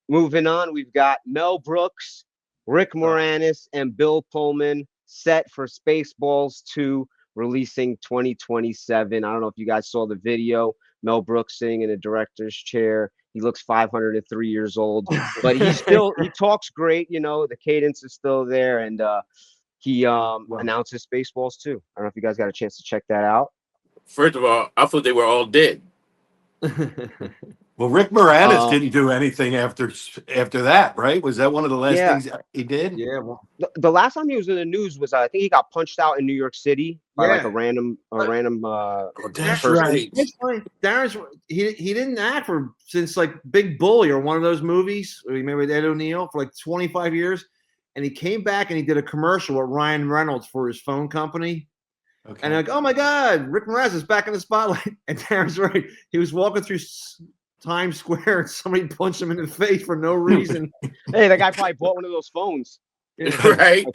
Moving on, we've got Mel Brooks, Rick Moranis, and Bill Pullman set for Spaceballs 2, releasing 2027. I don't know if you guys saw the video. Mel Brooks sitting in a director's chair. He looks 503 years old, but he talks great. The cadence is still there, and he announces Spaceballs 2. I don't know if you guys got a chance to check that out. First of all, I thought they were all dead. Well, Rick Moranis didn't do anything after that, right? Was that one of the last things he did? Yeah. Well, the last time he was in the news was I think he got punched out in New York City by like a random That's person. right. Darin's he didn't act since like Big Bully or one of those movies. Remember with Ed O'Neill for like 25 years, and he came back and he did a commercial with Ryan Reynolds for his phone company. Okay. And like, oh my God, Rick Moranis is back in the spotlight. And Darin's right. He was walking through Times Square and somebody punched him in the face for no reason. Hey, that guy probably bought one of those phones. Right.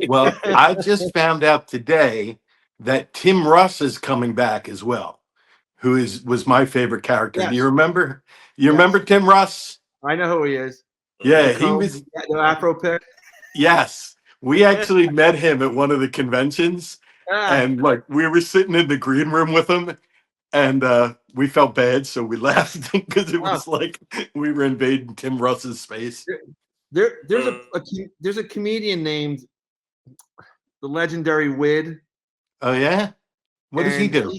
Well, I just found out today that Tim Russ is coming back as well, who was my favorite character. Yes. Do you remember? Remember Tim Russ? I know who he is. Yeah, he was the Afro pick. Yes. We actually met him at one of the conventions. And like we were sitting in the green room with him, and we felt bad, so we laughed because it was like we were invading Tim Russ's space. There's a comedian named the legendary Wid. Oh yeah, what does he do?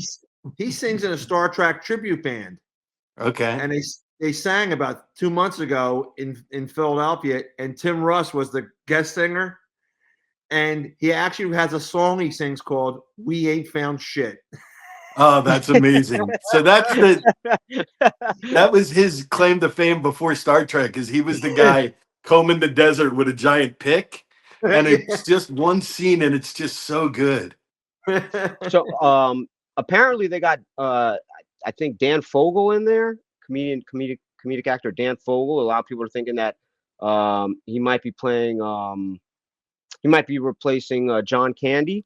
He sings in a Star Trek tribute band. Okay, and they sang about 2 months ago in Philadelphia, and Tim Russ was the guest singer. And he actually has a song he sings called "We Ain't Found Shit." Oh, that's amazing! So that was his claim to fame before Star Trek, because he was the guy combing the desert with a giant pick, and it's just one scene, and it's just so good. So, apparently they got I think Dan Fogel in there, comedic actor Dan Fogel. A lot of people are thinking that he might be playing. He might be replacing John Candy,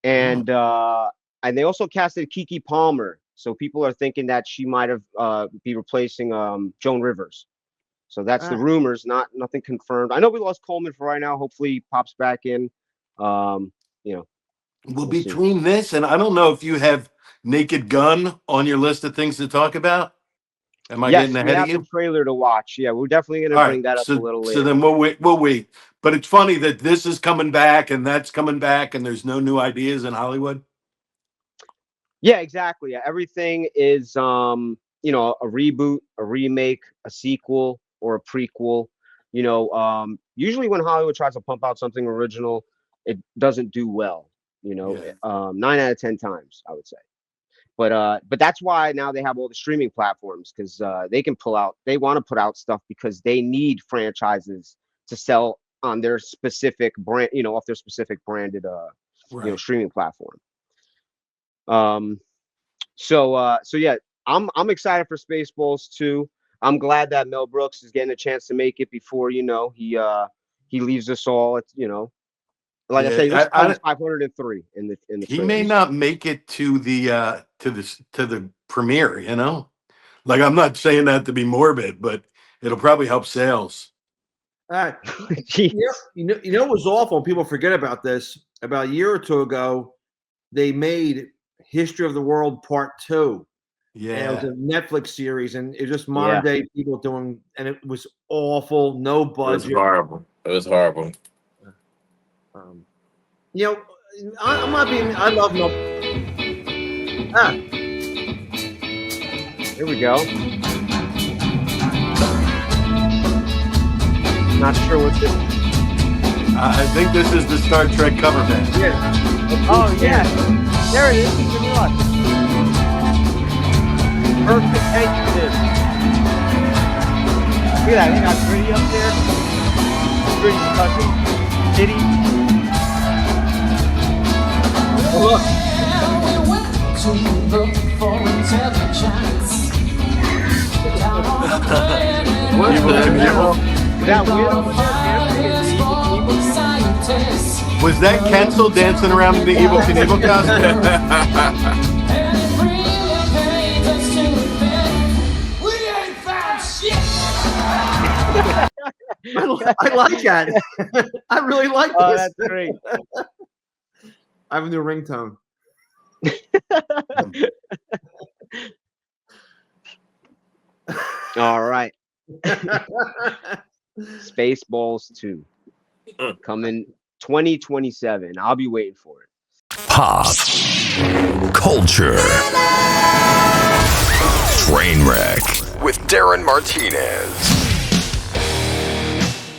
and they also casted Keke Palmer. So people are thinking that she might have be replacing Joan Rivers. So that's the rumors, nothing confirmed. I know we lost Coleman for right now. Hopefully he pops back in. Well, between this and I don't know if you have Naked Gun on your list of things to talk about. Am I getting ahead of you? The trailer to watch. Yeah, we're definitely going to bring that up a little later. So then we'll wait. But it's funny that this is coming back and that's coming back and there's no new ideas in Hollywood. Yeah, exactly. Everything is, a reboot, a remake, a sequel, or a prequel. Usually when Hollywood tries to pump out something original, it doesn't do well. 9 out of 10 times, I would say. But that's why now they have all the streaming platforms, because they want to put out stuff because they need franchises to sell on their specific brand, off their specific branded streaming platform. So yeah, I'm excited for Spaceballs 2. I'm glad that Mel Brooks is getting a chance to make it before he leaves us all. It's like I say, this 503 in the. He may not make it to the premiere. Like I'm not saying that to be morbid, but it'll probably help sales. What was awful? People forget about this. About a year or two ago, they made History of the World Part 2. Yeah, and it was a Netflix series, and it was just modern day people doing, and it was awful. No budget. It was horrible. I'm not being. I love no. Here we go. Not sure what this. I think this is the Star Trek cover band. Yeah. Oh yeah, there it is. Good luck. Perfect. Thank you, Tim. Look at that. They got Gritty up there. Gritty's cousin, Kitty. Look. Was that Kensel dancing around in the Evel Knievel costume? We ain't found shit. I like that. I really like Oh, this. that's great. I have a new ringtone. All right. Spaceballs 2 coming 2027. I'll be waiting for it. Pop Culture Train Wreck with Darin Martinez.